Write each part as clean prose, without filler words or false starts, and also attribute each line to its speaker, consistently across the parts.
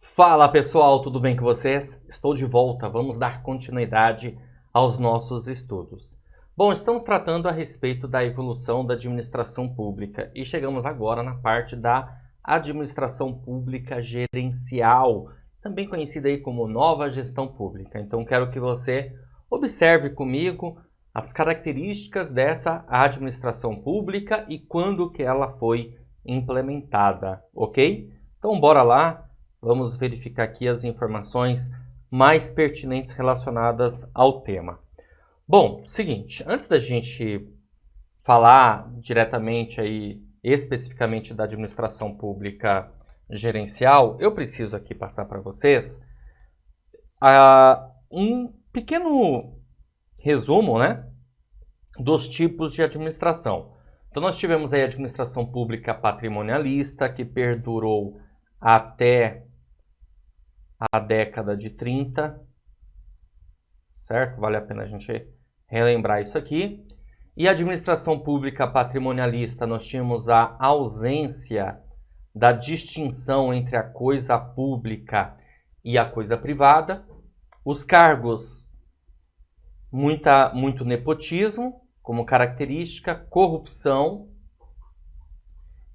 Speaker 1: Fala pessoal, tudo bem com vocês? Estou de volta, vamos dar continuidade aos nossos estudos. Bom, estamos tratando a respeito da evolução da administração pública e chegamos agora na parte da administração pública gerencial, também conhecida aí como nova gestão pública. Então quero que você observe comigo as características dessa administração pública e quando que ela foi implementada, ok? Então bora lá. Vamos verificar aqui as informações mais pertinentes relacionadas ao tema. Bom, seguinte, antes da gente falar diretamente aí, especificamente da administração pública gerencial, eu preciso aqui passar para vocês um pequeno resumo, né, dos tipos de administração. Então nós tivemos aí a administração pública patrimonialista, que perdurou até a década de 30, certo? Vale a pena a gente relembrar isso aqui. E a administração pública patrimonialista, nós tínhamos a ausência da distinção entre a coisa pública e a coisa privada. Os cargos, muito nepotismo como característica, corrupção.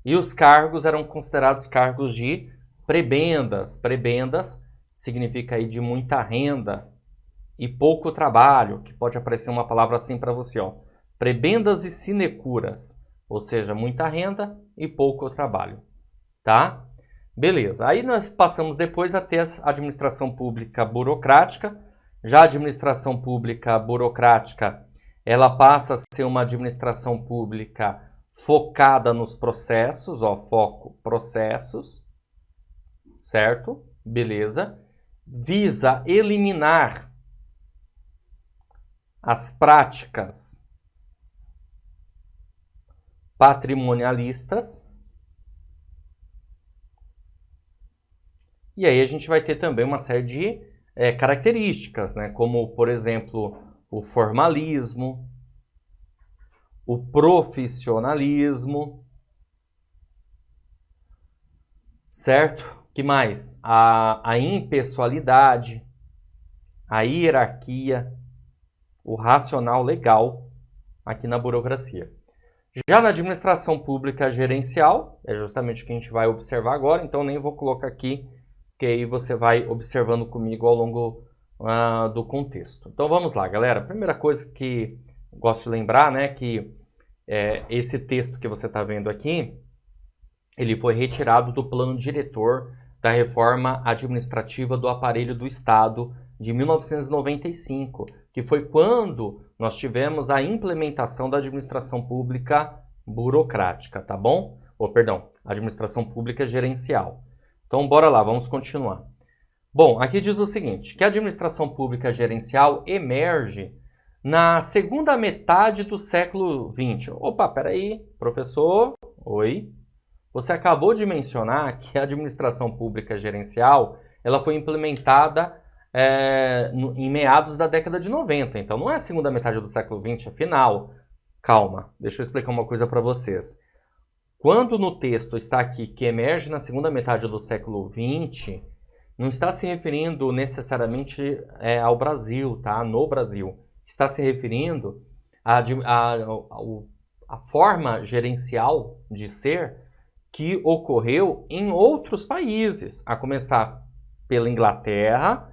Speaker 1: E os cargos eram considerados cargos de prebendas. Prebendas significa aí de muita renda e pouco trabalho, que pode aparecer uma palavra assim para você, ó. Prebendas e sinecuras, ou seja, muita renda e pouco trabalho, tá? Beleza, aí nós passamos depois a ter a administração pública burocrática. Já a administração pública burocrática, ela passa a ser uma administração pública focada nos processos, ó, foco processos, certo? Beleza. Visa eliminar as práticas patrimonialistas. E aí a gente vai ter também uma série de características, né? Como, por exemplo, o formalismo, o profissionalismo, certo? Que mais? A impessoalidade, a hierarquia, o racional legal aqui na burocracia. Já na administração pública gerencial, é justamente o que a gente vai observar agora, então nem vou colocar aqui, que aí você vai observando comigo ao longo do contexto. Então vamos lá, galera. A primeira coisa que gosto de lembrar, né, que esse texto que você está vendo aqui, ele foi retirado do plano diretor da reforma administrativa do aparelho do Estado de 1995, que foi quando nós tivemos a implementação da administração pública burocrática, tá bom? Perdão, administração pública gerencial. Então, bora lá, vamos continuar. Bom, aqui diz o seguinte, que a administração pública gerencial emerge na segunda metade do século XX. Opa, peraí, professor, oi. Você acabou de mencionar que a administração pública gerencial ela foi implementada em meados da década de 90. Então, não é a segunda metade do século XX, afinal. Calma, deixa eu explicar uma coisa para vocês. Quando no texto está aqui que emerge na segunda metade do século XX, não está se referindo necessariamente ao Brasil, tá? No Brasil. Está se referindo à forma gerencial de ser que ocorreu em outros países, a começar pela Inglaterra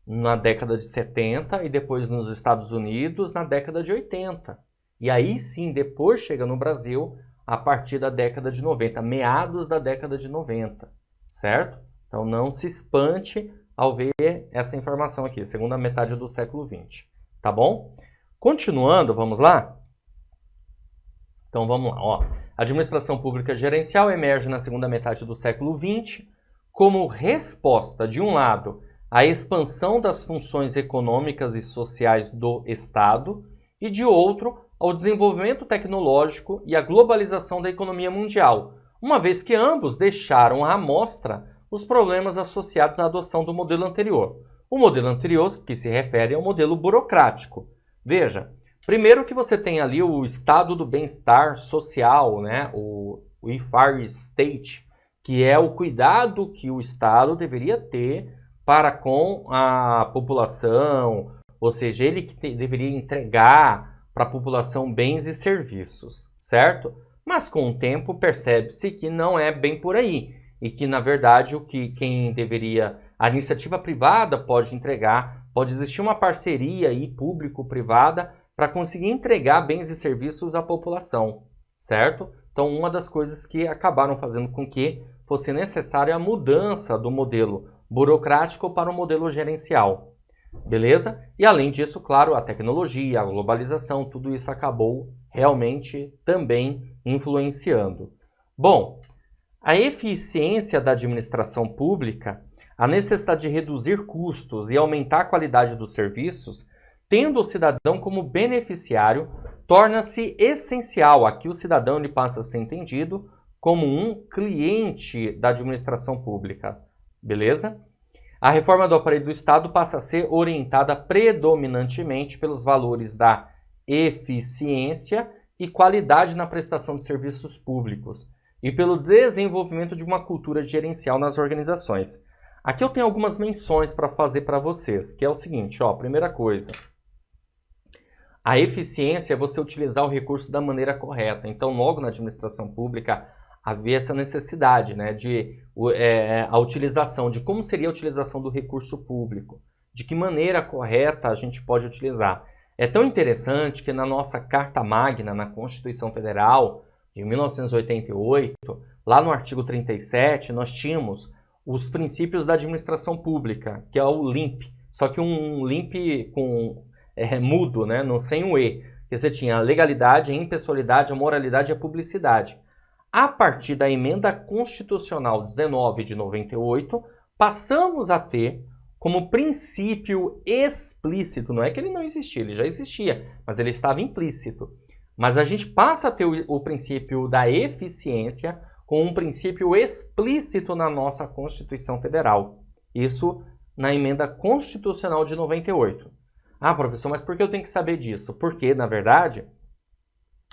Speaker 1: na década de 70 e depois nos Estados Unidos na década de 80. E aí sim, depois chega no Brasil a partir da década de 90, meados da década de 90, certo? Então não se espante ao ver essa informação aqui, segunda metade do século XX, tá bom? Continuando, vamos lá? Então vamos lá, ó. A administração pública gerencial emerge na segunda metade do século XX como resposta, de um lado, à expansão das funções econômicas e sociais do Estado e, de outro, ao desenvolvimento tecnológico e à globalização da economia mundial, uma vez que ambos deixaram à mostra os problemas associados à adoção do modelo anterior. O modelo anterior, que se refere ao modelo burocrático. Veja, primeiro que você tem ali o estado do bem-estar social, né? o welfare state, que é o cuidado que o Estado deveria ter para com a população, ou seja, ele que deveria entregar para a população bens e serviços, certo? Mas com o tempo percebe-se que não é bem por aí e que, na verdade, quem deveria, a iniciativa privada pode entregar, pode existir uma parceria aí público-privada para conseguir entregar bens e serviços à população, certo? Então, uma das coisas que acabaram fazendo com que fosse necessária a mudança do modelo burocrático para o modelo gerencial, beleza? E além disso, claro, a tecnologia, a globalização, tudo isso acabou realmente também influenciando. Bom, a eficiência da administração pública, a necessidade de reduzir custos e aumentar a qualidade dos serviços, tendo o cidadão como beneficiário, torna-se essencial. Aqui o cidadão ele passa a ser entendido como um cliente da administração pública, beleza? A reforma do aparelho do Estado passa a ser orientada predominantemente pelos valores da eficiência e qualidade na prestação de serviços públicos e pelo desenvolvimento de uma cultura gerencial nas organizações. Aqui eu tenho algumas menções para fazer para vocês, que é o seguinte, ó, primeira coisa, a eficiência é você utilizar o recurso da maneira correta. Então, logo na administração pública, havia essa necessidade, né, de a utilização, de como seria a utilização do recurso público, de que maneira correta a gente pode utilizar. É tão interessante que na nossa Carta Magna, na Constituição Federal de 1988, lá no artigo 37, nós tínhamos os princípios da administração pública, que é o LIMP, só que um LIMP com mudo, né, sem o E, que você tinha a legalidade, a impessoalidade, a moralidade e a publicidade. A partir da Emenda Constitucional 19 de 98, passamos a ter como princípio explícito, não é que ele não existia, ele já existia, mas ele estava implícito. Mas a gente passa a ter o princípio da eficiência com um princípio explícito na nossa Constituição Federal. Isso na Emenda Constitucional de 98. Ah, professor, mas por que eu tenho que saber disso? Porque, na verdade,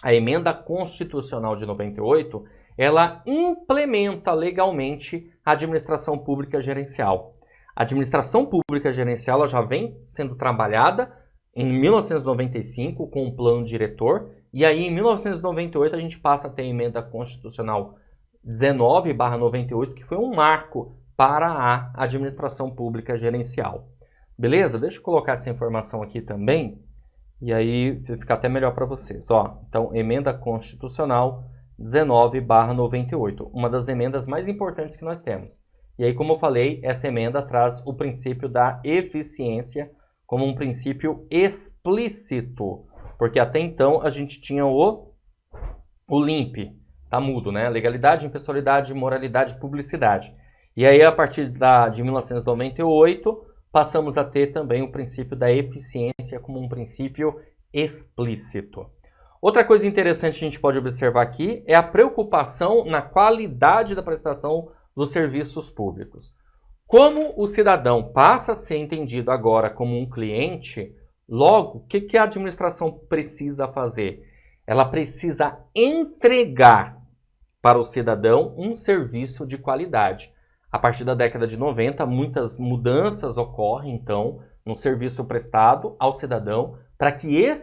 Speaker 1: a Emenda Constitucional de 98, ela implementa legalmente a administração pública gerencial. A administração pública gerencial ela já vem sendo trabalhada em 1995 com um plano diretor, e aí em 1998 a gente passa a ter a Emenda Constitucional 19/98, que foi um marco para a administração pública gerencial. Beleza? Deixa eu colocar essa informação aqui também, e aí vai ficar até melhor para vocês. Ó, então, Emenda Constitucional 19/98, uma das emendas mais importantes que nós temos. E aí, como eu falei, essa emenda traz o princípio da eficiência como um princípio explícito, porque até então a gente tinha o LIMP, tá mudo, né? Legalidade, impessoalidade, moralidade e publicidade. E aí, a partir de 1998, passamos a ter também o princípio da eficiência como um princípio explícito. Outra coisa interessante que a gente pode observar aqui é a preocupação na qualidade da prestação dos serviços públicos. Como o cidadão passa a ser entendido agora como um cliente, logo, o que a administração precisa fazer? Ela precisa entregar para o cidadão um serviço de qualidade. A partir da década de 90, muitas mudanças ocorrem, então, no serviço prestado ao cidadão para que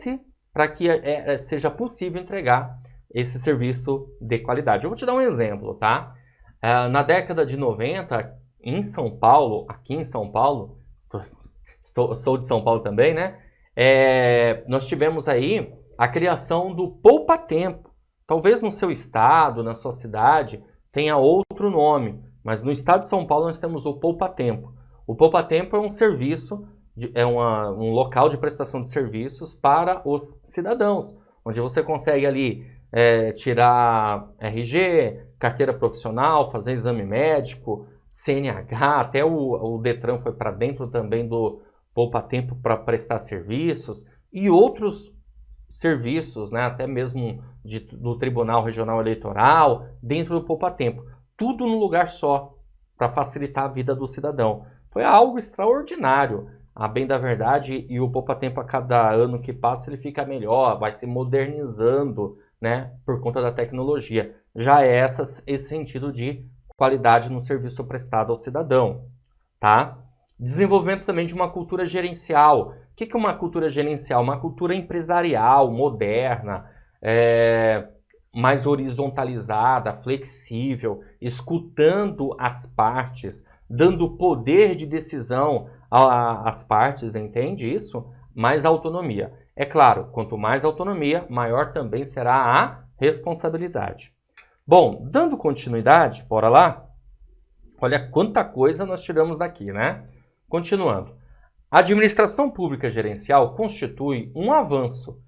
Speaker 1: seja possível entregar esse serviço de qualidade. Eu vou te dar um exemplo, tá? Na década de 90, em São Paulo, aqui em São Paulo, sou de São Paulo também, né? Nós tivemos aí a criação do Poupa Tempo. Talvez no seu estado, na sua cidade, tenha outro nome, mas no estado de São Paulo nós temos o Poupa Tempo. O Poupa Tempo é um serviço, um local de prestação de serviços para os cidadãos, onde você consegue ali tirar RG, carteira profissional, fazer exame médico, CNH, até o Detran foi para dentro também do Poupa Tempo para prestar serviços e outros serviços, né, até mesmo do Tribunal Regional Eleitoral, dentro do Poupa Tempo. Tudo num lugar só, para facilitar a vida do cidadão. Foi algo extraordinário, a bem da verdade, e o Poupa Tempo a cada ano que passa ele fica melhor, vai se modernizando, né, por conta da tecnologia. Já é esse sentido de qualidade no serviço prestado ao cidadão, tá? Desenvolvimento também de uma cultura gerencial. O que é uma cultura gerencial? Uma cultura empresarial, moderna, mais horizontalizada, flexível, escutando as partes, dando poder de decisão às partes, entende isso? Mais autonomia. É claro, quanto mais autonomia, maior também será a responsabilidade. Bom, dando continuidade, bora lá? Olha quanta coisa nós tiramos daqui, né? Continuando. A administração pública gerencial constitui um avanço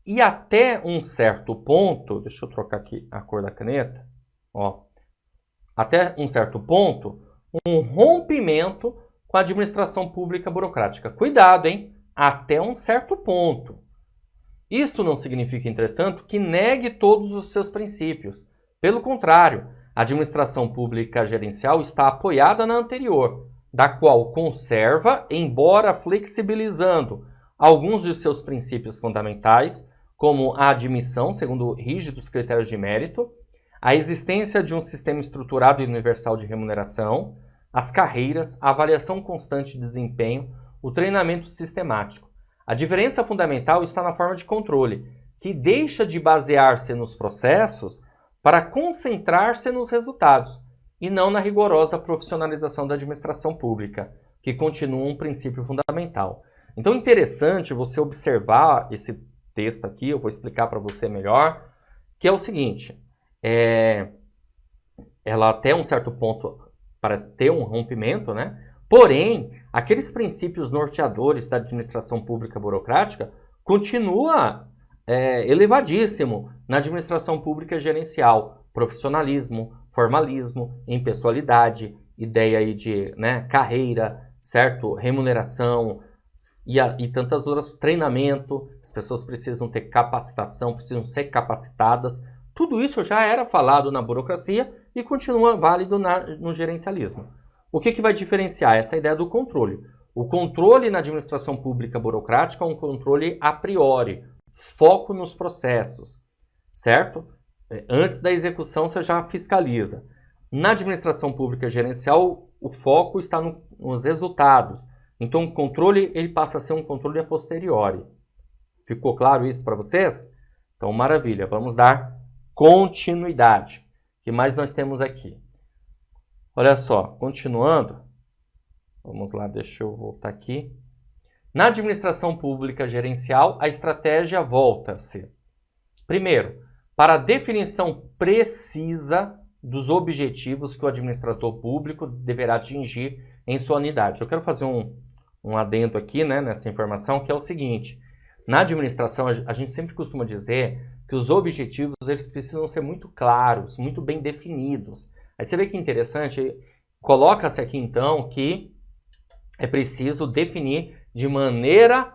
Speaker 1: e até um certo ponto, deixa eu trocar aqui a cor da caneta, ó, até um certo ponto, um rompimento com a administração pública burocrática. Cuidado, hein? Até um certo ponto. Isto não significa, entretanto, que negue todos os seus princípios. Pelo contrário, a administração pública gerencial está apoiada na anterior, da qual conserva, embora flexibilizando alguns de seus princípios fundamentais, como a admissão, segundo rígidos critérios de mérito, a existência de um sistema estruturado e universal de remuneração, as carreiras, a avaliação constante de desempenho, o treinamento sistemático. A diferença fundamental está na forma de controle, que deixa de basear-se nos processos para concentrar-se nos resultados, e não na rigorosa profissionalização da administração pública, que continua um princípio fundamental. Então é interessante você observar esse texto aqui, eu vou explicar para você melhor, que é o seguinte, ela até um certo ponto parece ter um rompimento, né? Porém, aqueles princípios norteadores da administração pública burocrática continua elevadíssimo na administração pública gerencial. Profissionalismo, formalismo, impessoalidade, ideia aí de carreira, certo? Remuneração e tantas outras, treinamento, as pessoas precisam ter capacitação, precisam ser capacitadas. Tudo isso já era falado na burocracia e continua válido no gerencialismo. O que vai diferenciar? Essa ideia do controle. O controle na administração pública burocrática é um controle a priori, foco nos processos, certo? Antes da execução você já fiscaliza. Na administração pública gerencial, o foco está nos resultados. Então o controle ele passa a ser um controle a posteriori. Ficou claro isso para vocês? Então maravilha, vamos dar continuidade. O que mais nós temos aqui? Olha só, continuando, vamos lá, deixa eu voltar aqui. Na administração pública gerencial, a estratégia volta-se, primeiro, para a definição precisa dos objetivos que o administrador público deverá atingir em sua unidade. Eu quero fazer um adendo aqui, nessa informação, que é o seguinte. Na administração, a gente sempre costuma dizer que os objetivos eles precisam ser muito claros, muito bem definidos. Aí você vê que interessante, coloca-se aqui então que é preciso definir de maneira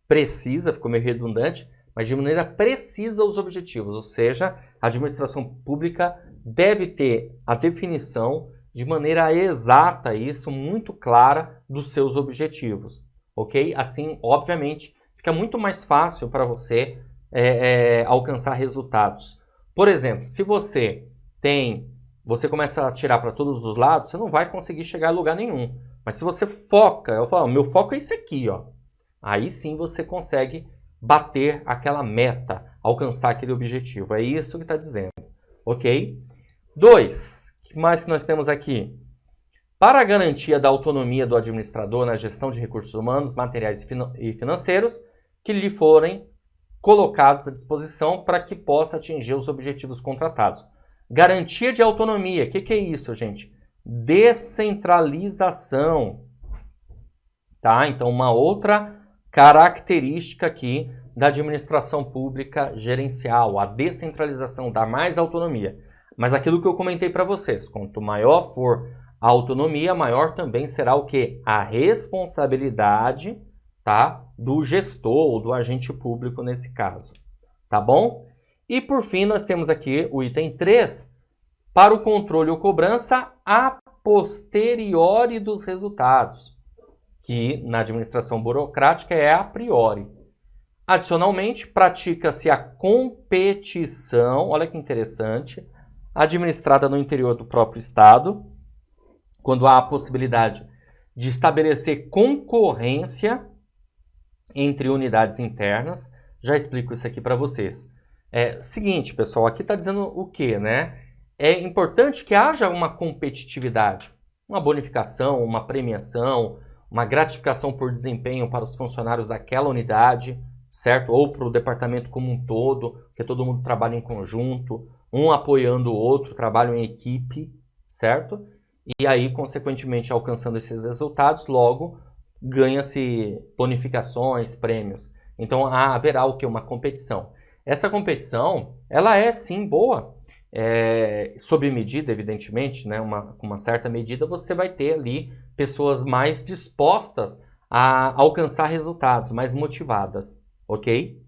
Speaker 1: precisa, ficou meio redundante, mas de maneira precisa os objetivos, ou seja, a administração pública deve ter a definição de maneira exata, isso, muito clara dos seus objetivos, ok? Assim, obviamente, fica muito mais fácil para você alcançar resultados. Por exemplo, se você começa a tirar para todos os lados, você não vai conseguir chegar a lugar nenhum. Mas se você foca, eu falo, meu foco é esse aqui, ó. Aí sim você consegue bater aquela meta, alcançar aquele objetivo. É isso que está dizendo, ok? 2, o que mais que nós temos aqui? Para a garantia da autonomia do administrador na gestão de recursos humanos, materiais e financeiros, que lhe forem colocados à disposição para que possa atingir os objetivos contratados. Garantia de autonomia, o que é isso, gente? Descentralização, tá? Então, uma outra característica aqui da administração pública gerencial, a descentralização, dá mais autonomia. Mas aquilo que eu comentei para vocês, quanto maior for a autonomia, maior também será o quê? A responsabilidade, tá? Do gestor ou do agente público nesse caso, tá bom? E por fim, nós temos aqui o item 3, para o controle ou cobrança a posteriori dos resultados, que na administração burocrática é a priori. Adicionalmente, pratica-se a competição, olha que interessante, administrada no interior do próprio Estado, quando há a possibilidade de estabelecer concorrência entre unidades internas. Já explico isso aqui para vocês. Seguinte, pessoal, aqui está dizendo o quê, né? É importante que haja uma competitividade, uma bonificação, uma premiação, uma gratificação por desempenho para os funcionários daquela unidade, certo? Ou para o departamento como um todo, porque todo mundo trabalha em conjunto, um apoiando o outro, trabalham em equipe, certo? E aí, consequentemente, alcançando esses resultados, logo ganha-se bonificações, prêmios. Então, haverá o que? Uma competição. Essa competição, ela é sim boa. Sob medida, evidentemente, né? Com uma certa medida, você vai ter ali pessoas mais dispostas a alcançar resultados, mais motivadas, ok?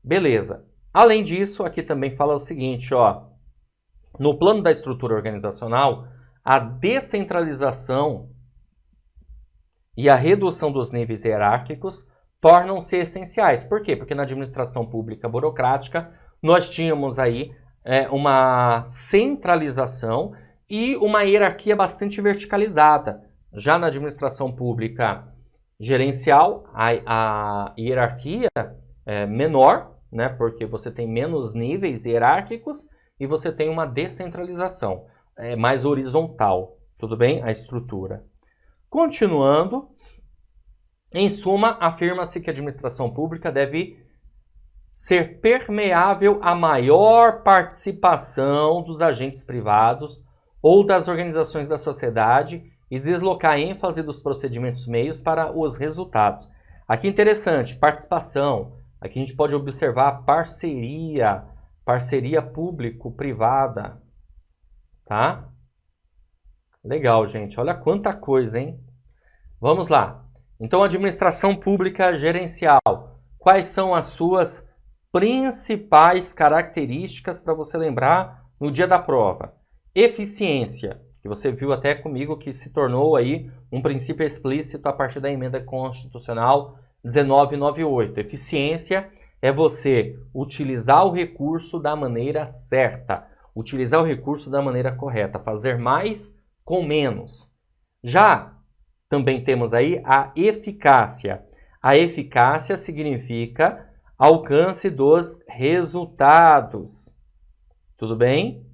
Speaker 1: Beleza. Além disso, aqui também fala o seguinte, ó, no plano da estrutura organizacional, a descentralização e a redução dos níveis hierárquicos tornam-se essenciais. Por quê? Porque na administração pública burocrática, nós tínhamos aí uma centralização e uma hierarquia bastante verticalizada. Já na administração pública gerencial, a hierarquia é menor, né, porque você tem menos níveis hierárquicos e você tem uma descentralização, mais horizontal, tudo bem? A estrutura. Continuando, em suma, afirma-se que a administração pública deve ser permeável à maior participação dos agentes privados ou das organizações da sociedade e deslocar a ênfase dos procedimentos meios para os resultados. Aqui interessante, participação. Aqui a gente pode observar parceria público-privada, tá? Legal, gente. Olha quanta coisa, hein? Vamos lá. Então, administração pública gerencial. Quais são as suas principais características para você lembrar no dia da prova? Eficiência, que você viu até comigo que se tornou aí um princípio explícito a partir da emenda constitucional 1998. Eficiência é você utilizar o recurso da maneira certa, utilizar o recurso da maneira correta, fazer mais com menos. Já também temos aí a eficácia. A eficácia significa alcance dos resultados. Tudo bem?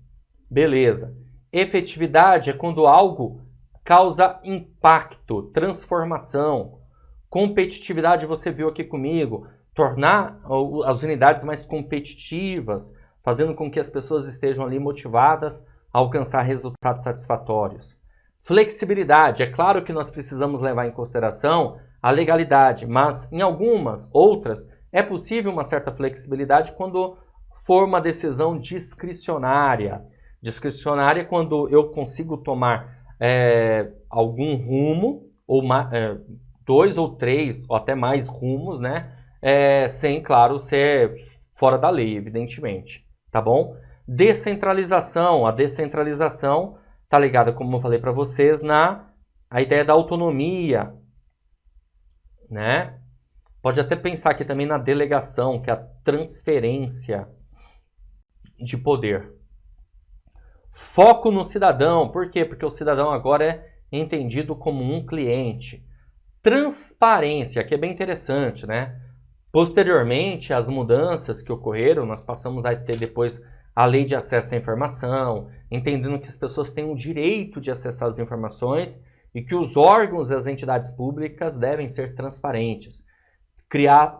Speaker 1: Beleza. Efetividade é quando algo causa impacto, transformação. Competitividade, você viu aqui comigo, tornar as unidades mais competitivas, fazendo com que as pessoas estejam ali motivadas a alcançar resultados satisfatórios. Flexibilidade, é claro que nós precisamos levar em consideração a legalidade, mas em algumas outras é possível uma certa flexibilidade quando for uma decisão discricionária. Discricionária é quando eu consigo tomar algum rumo, ou dois ou três, ou até mais rumos, né? Sem, claro, ser fora da lei, evidentemente. Tá bom? Descentralização. A descentralização está ligada, como eu falei para vocês, a ideia da autonomia, né? Pode até pensar aqui também na delegação, que é a transferência de poder. Foco no cidadão. Por quê? Porque o cidadão agora é entendido como um cliente. Transparência, que é bem interessante, né? Posteriormente, as mudanças que ocorreram, nós passamos a ter depois a lei de acesso à informação, entendendo que as pessoas têm o direito de acessar as informações e que os órgãos e as entidades públicas devem ser transparentes.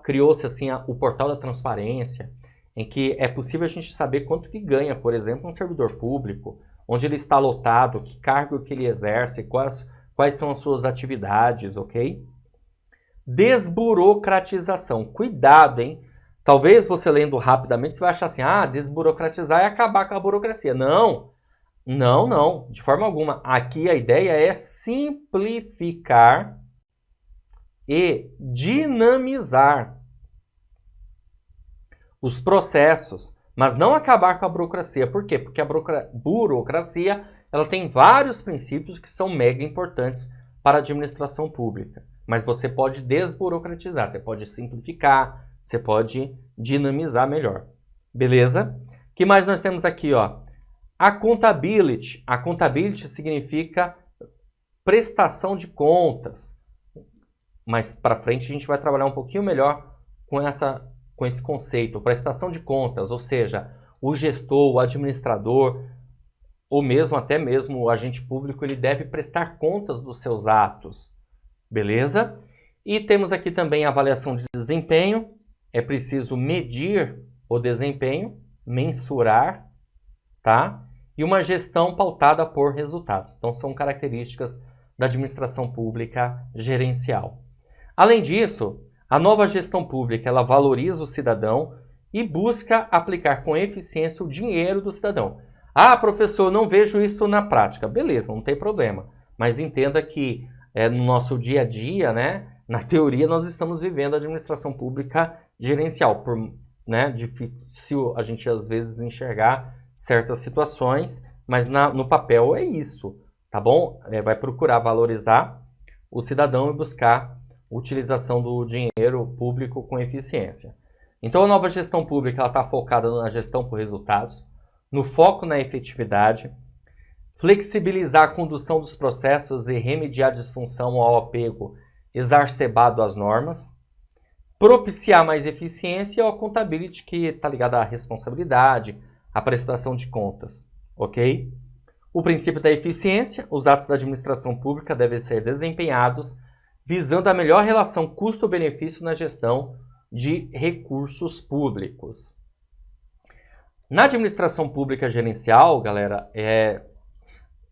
Speaker 1: Criou-se assim o portal da transparência, em que é possível a gente saber quanto que ganha, por exemplo, um servidor público, onde ele está lotado, que cargo que ele exerce, quais são as suas atividades, ok? Desburocratização. Cuidado, hein? Talvez você lendo rapidamente você vai achar assim, desburocratizar é acabar com a burocracia. Não, não, não, de forma alguma. Aqui a ideia é simplificar e dinamizar os processos, mas não acabar com a burocracia. Por quê? Porque a burocracia ela tem vários princípios que são mega importantes para a administração pública. Mas você pode desburocratizar, você pode simplificar, você pode dinamizar melhor. Beleza? O que mais nós temos aqui? Ó? Accountability. Accountability significa prestação de contas. Mas para frente a gente vai trabalhar um pouquinho melhor com esse conceito. Prestação de contas, ou seja, o gestor, o administrador, ou mesmo até mesmo o agente público, ele deve prestar contas dos seus atos. Beleza? E temos aqui também a avaliação de desempenho. É preciso medir o desempenho, mensurar, tá? E uma gestão pautada por resultados. Então, são características da administração pública gerencial. Além disso, a nova gestão pública, ela valoriza o cidadão e busca aplicar com eficiência o dinheiro do cidadão. Ah, professor, não vejo isso na prática. Beleza, não tem problema. Mas entenda que no nosso dia a dia, né, na teoria, nós estamos vivendo a administração pública gerencial. Difícil a gente, às vezes, enxergar certas situações, mas no papel é isso, tá bom? Vai procurar valorizar o cidadão e buscar utilização do dinheiro público com eficiência. Então, a nova gestão pública está focada na gestão por resultados, no foco na efetividade, flexibilizar a condução dos processos e remediar a disfunção ao apego exacerbado às normas, propiciar mais eficiência e a accountability, que está ligada à responsabilidade, à prestação de contas, ok? O princípio da eficiência, os atos da administração pública devem ser desempenhados visando a melhor relação custo-benefício na gestão de recursos públicos. Na administração pública gerencial, galera,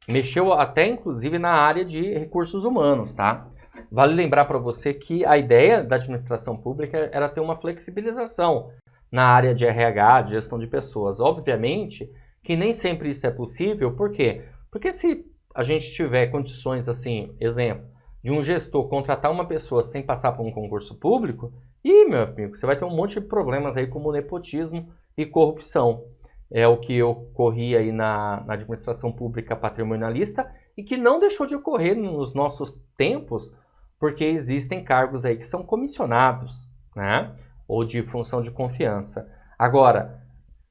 Speaker 1: mexeu até inclusive na área de recursos humanos, tá? Vale lembrar para você que a ideia da administração pública era ter uma flexibilização na área de RH, de gestão de pessoas. Obviamente que nem sempre isso é possível, por quê? Porque se a gente tiver condições assim, exemplo, de um gestor contratar uma pessoa sem passar por um concurso público, meu amigo, você vai ter um monte de problemas aí como nepotismo e corrupção. É o que ocorria aí na administração pública patrimonialista e que não deixou de ocorrer nos nossos tempos, porque existem cargos aí que são comissionados, né? Ou de função de confiança. Agora,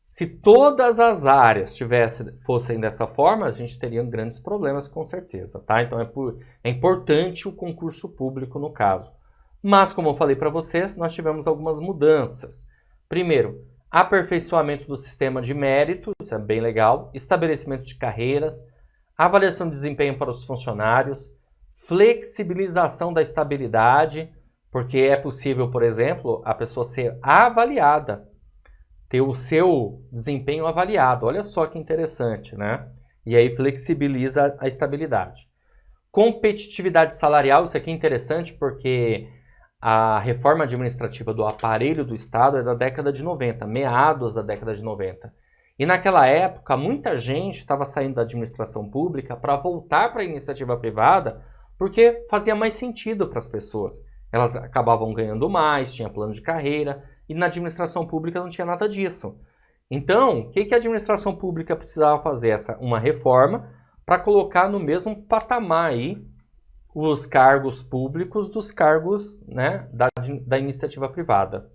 Speaker 1: se todas as áreas fossem dessa forma, a gente teria grandes problemas com certeza, tá? Então é importante o concurso público no caso. Mas, como eu falei para vocês, nós tivemos algumas mudanças. Primeiro, aperfeiçoamento do sistema de mérito, isso é bem legal, estabelecimento de carreiras, avaliação de desempenho para os funcionários, flexibilização da estabilidade, porque é possível, por exemplo, a pessoa ser avaliada, ter o seu desempenho avaliado. Olha só que interessante, né? E aí flexibiliza a estabilidade. Competitividade salarial, isso aqui é interessante porque a reforma administrativa do aparelho do Estado é da década de 90, meados da década de 90. E naquela época, muita gente estava saindo da administração pública para voltar para a iniciativa privada porque fazia mais sentido para as pessoas. Elas acabavam ganhando mais, tinha plano de carreira, e na administração pública não tinha nada disso. Então, o que a administração pública precisava fazer? Uma reforma para colocar no mesmo patamar aí os cargos públicos dos cargos, né, da iniciativa privada.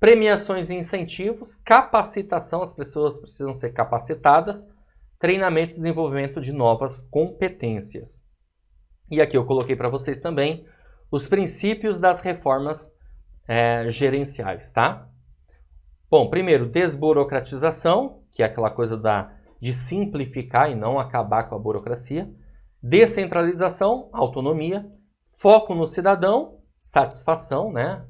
Speaker 1: Premiações e incentivos, capacitação, as pessoas precisam ser capacitadas, treinamento e desenvolvimento de novas competências. E aqui eu coloquei para vocês também os princípios das reformas gerenciais, tá? Bom, primeiro, desburocratização, que é aquela coisa de simplificar e não acabar com a burocracia. Descentralização, autonomia. Foco no cidadão, satisfação, né?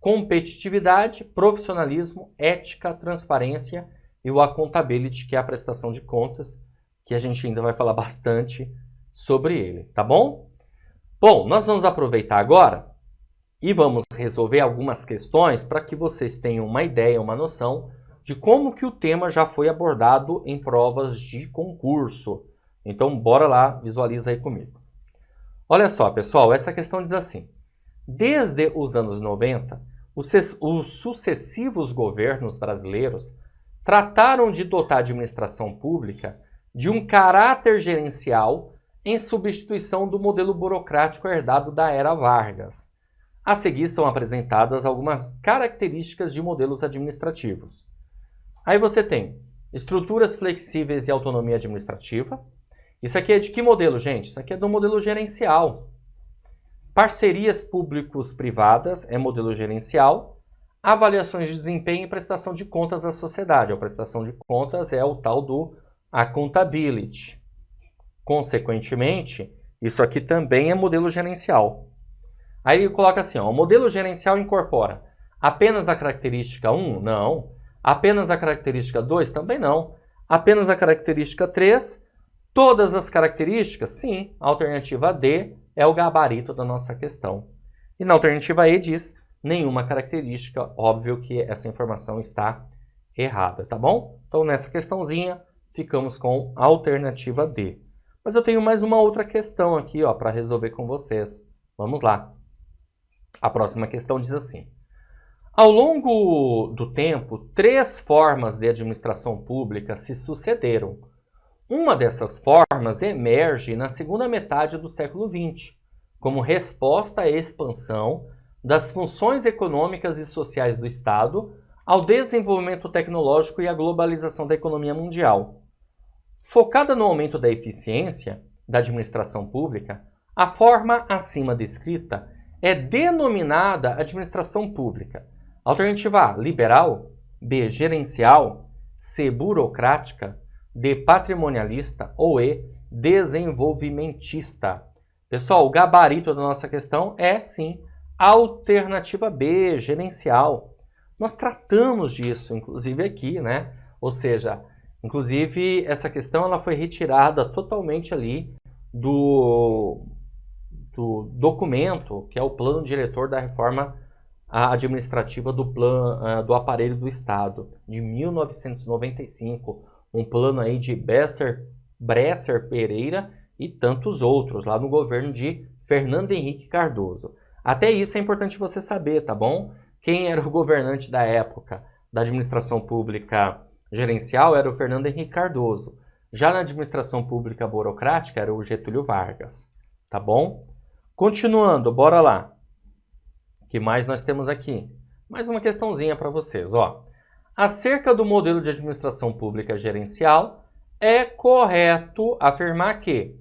Speaker 1: Competitividade, profissionalismo, ética, transparência e o accountability, que é a prestação de contas, que a gente ainda vai falar bastante sobre ele, tá bom? Bom, nós vamos aproveitar agora e vamos resolver algumas questões para que vocês tenham uma ideia, uma noção de como que o tema já foi abordado em provas de concurso. Então, bora lá, visualiza aí comigo. Olha só, pessoal, essa questão diz assim: desde os anos 90, os sucessivos governos brasileiros trataram de dotar a administração pública de um caráter gerencial em substituição do modelo burocrático herdado da era Vargas. A seguir são apresentadas algumas características de modelos administrativos. Aí você tem Estruturas flexíveis e autonomia administrativa. Isso aqui é de que modelo, gente? Isso aqui é do modelo gerencial. Parcerias públicos-privadas é modelo gerencial. Avaliações de desempenho e prestação de contas à sociedade. A prestação de contas é o tal do accountability. Consequentemente, isso aqui também é modelo gerencial. Aí ele coloca assim, ó, o modelo gerencial incorpora apenas a característica 1? Não. Apenas a característica 2? Também não. Apenas a característica 3? Todas as características? Sim. A alternativa D é o gabarito da nossa questão. E na alternativa E diz nenhuma característica. Óbvio que essa informação está errada, tá bom? Então nessa questãozinha ficamos com a alternativa D. Mas eu tenho mais uma outra questão aqui, ó, para resolver com vocês. Vamos lá. A próxima questão diz assim: ao longo do tempo, 3 formas de administração pública se sucederam. Uma dessas formas emerge na segunda metade do século XX, como resposta à expansão das funções econômicas e sociais do Estado ao desenvolvimento tecnológico e à globalização da economia mundial. Focada no aumento da eficiência da administração pública, a forma acima descrita é denominada administração pública. Alternativa A, liberal. B, gerencial. C, burocrática. D, patrimonialista. Ou E, desenvolvimentista. Pessoal, o gabarito da nossa questão é, sim, alternativa B, gerencial. Nós tratamos disso, inclusive, aqui, né? Ou seja, inclusive, essa questão ela foi retirada totalmente ali do documento, que é o plano diretor da reforma administrativa do aparelho do Estado, de 1995, um plano aí de Bresser Pereira e tantos outros, lá no governo de Fernando Henrique Cardoso. Até isso é importante você saber, tá bom? Quem era o governante da época da administração pública gerencial era o Fernando Henrique Cardoso. Já na administração pública burocrática era o Getúlio Vargas, tá bom? Continuando, bora lá. O que mais nós temos aqui? Mais uma questãozinha para vocês, ó. Acerca do modelo de administração pública gerencial, é correto afirmar que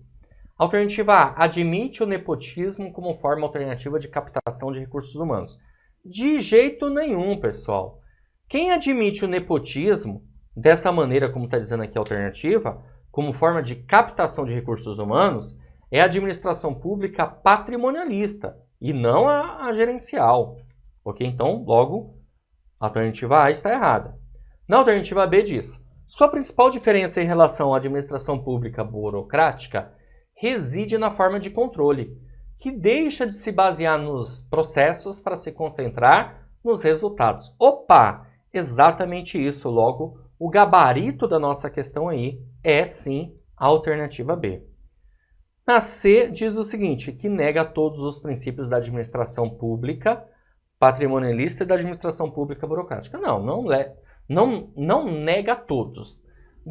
Speaker 1: alternativa A, admite o nepotismo como forma alternativa de captação de recursos humanos. De jeito nenhum, pessoal. Quem admite o nepotismo, dessa maneira como está dizendo aqui a alternativa, como forma de captação de recursos humanos, é a administração pública patrimonialista e não a gerencial. Ok? Então, logo, a alternativa A está errada. Na alternativa B diz: sua principal diferença em relação à administração pública burocrática reside na forma de controle, que deixa de se basear nos processos para se concentrar nos resultados. Opa! Exatamente isso. Logo, o gabarito da nossa questão aí é, sim, a alternativa B. Na C, diz o seguinte, que nega todos os princípios da administração pública patrimonialista e da administração pública burocrática. Não nega todos.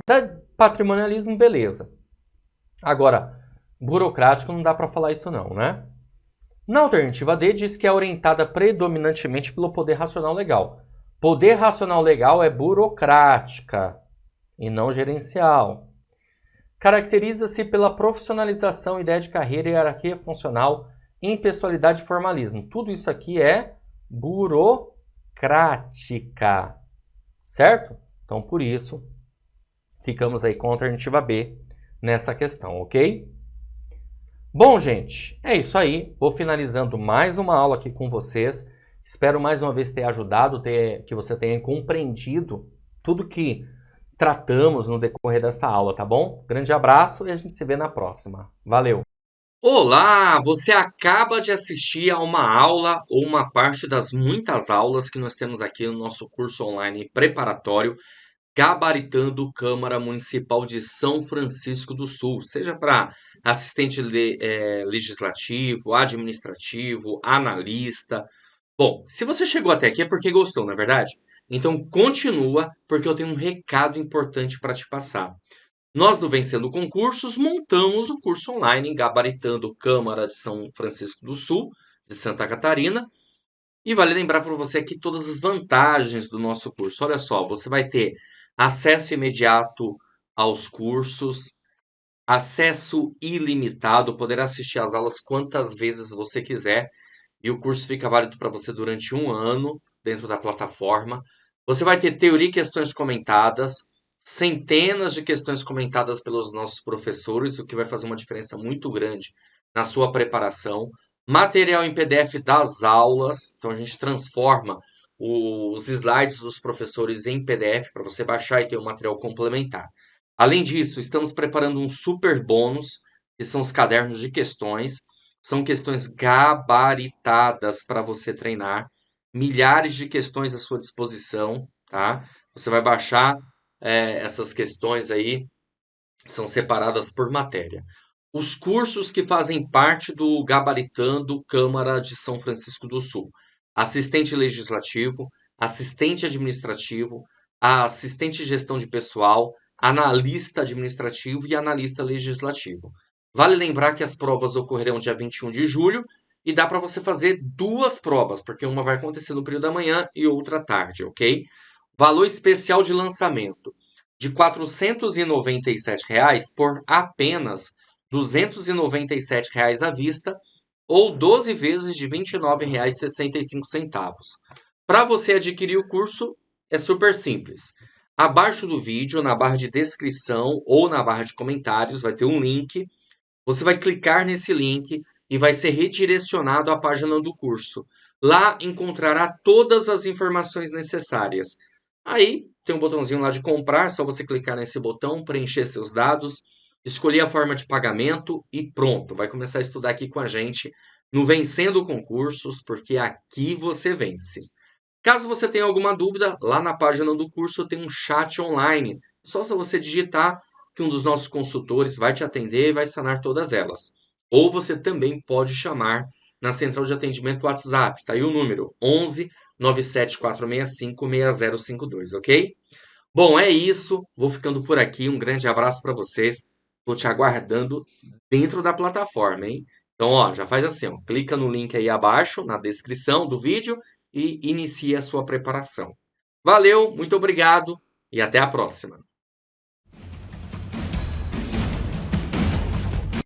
Speaker 1: Da patrimonialismo, beleza. Agora, burocrático não dá para falar isso não, né? Na alternativa D, diz que é orientada predominantemente pelo poder racional legal. Poder racional legal é burocrática e não gerencial. Caracteriza-se pela profissionalização, ideia de carreira, hierarquia funcional, impessoalidade e formalismo. Tudo isso aqui é burocrática, certo? Então, por isso, ficamos aí com a alternativa B nessa questão, ok? Bom, gente, é isso aí. Vou finalizando mais uma aula aqui com vocês. Espero mais uma vez ter ajudado, que você tenha compreendido tudo que tratamos no decorrer dessa aula, tá bom? Grande abraço e a gente se vê na próxima. Valeu!
Speaker 2: Olá, você acaba de assistir a uma aula ou uma parte das muitas aulas que nós temos aqui no nosso curso online preparatório Gabaritando Câmara Municipal de São Francisco do Sul, seja para assistente legislativo, administrativo, analista. Bom, se você chegou até aqui é porque gostou, não é verdade? Então continua, porque eu tenho um recado importante para te passar. Nós do Vencendo Concursos montamos o curso online Gabaritando Câmara de São Francisco do Sul, de Santa Catarina. E vale lembrar para você aqui todas as vantagens do nosso curso. Olha só, você vai ter acesso imediato aos cursos, acesso ilimitado, poder assistir às aulas quantas vezes você quiser. E o curso fica válido para você durante um ano dentro da plataforma. Você vai ter teoria e questões comentadas, centenas de questões comentadas pelos nossos professores, o que vai fazer uma diferença muito grande na sua preparação. Material em PDF das aulas, então a gente transforma os slides dos professores em PDF para você baixar e ter um material complementar. Além disso, estamos preparando um super bônus, que são os cadernos de questões. São questões gabaritadas para você treinar, milhares de questões à sua disposição, tá? Você vai baixar essas questões aí, são separadas por matéria. Os cursos que fazem parte do Gabaritando Câmara de São Francisco do Sul: assistente legislativo, assistente administrativo, assistente de gestão de pessoal, analista administrativo e analista legislativo. Vale lembrar que as provas ocorrerão dia 21 de julho e dá para você fazer duas provas, porque uma vai acontecer no período da manhã e outra à tarde, ok? Valor especial de lançamento de R$ 497 por apenas R$ 297 à vista ou 12 vezes de R$ 29,65. Para você adquirir o curso, é super simples. Abaixo do vídeo, na barra de descrição ou na barra de comentários, vai ter um link. Você vai clicar nesse link e vai ser redirecionado à página do curso. Lá encontrará todas as informações necessárias. Aí tem um botãozinho lá de comprar, só você clicar nesse botão, preencher seus dados, escolher a forma de pagamento e pronto, vai começar a estudar aqui com a gente no Vencendo Concursos, porque aqui você vence. Caso você tenha alguma dúvida, lá na página do curso tem um chat online. Só se você digitar que um dos nossos consultores vai te atender e vai sanar todas elas. Ou você também pode chamar na central de atendimento WhatsApp. Tá aí o número 11 97465 6052, ok? Bom, é isso. Vou ficando por aqui. Um grande abraço para vocês. Estou te aguardando dentro da plataforma, hein? Então, ó, já faz assim, ó, clica no link aí abaixo, na descrição do vídeo e inicie a sua preparação. Valeu, muito obrigado e até a próxima.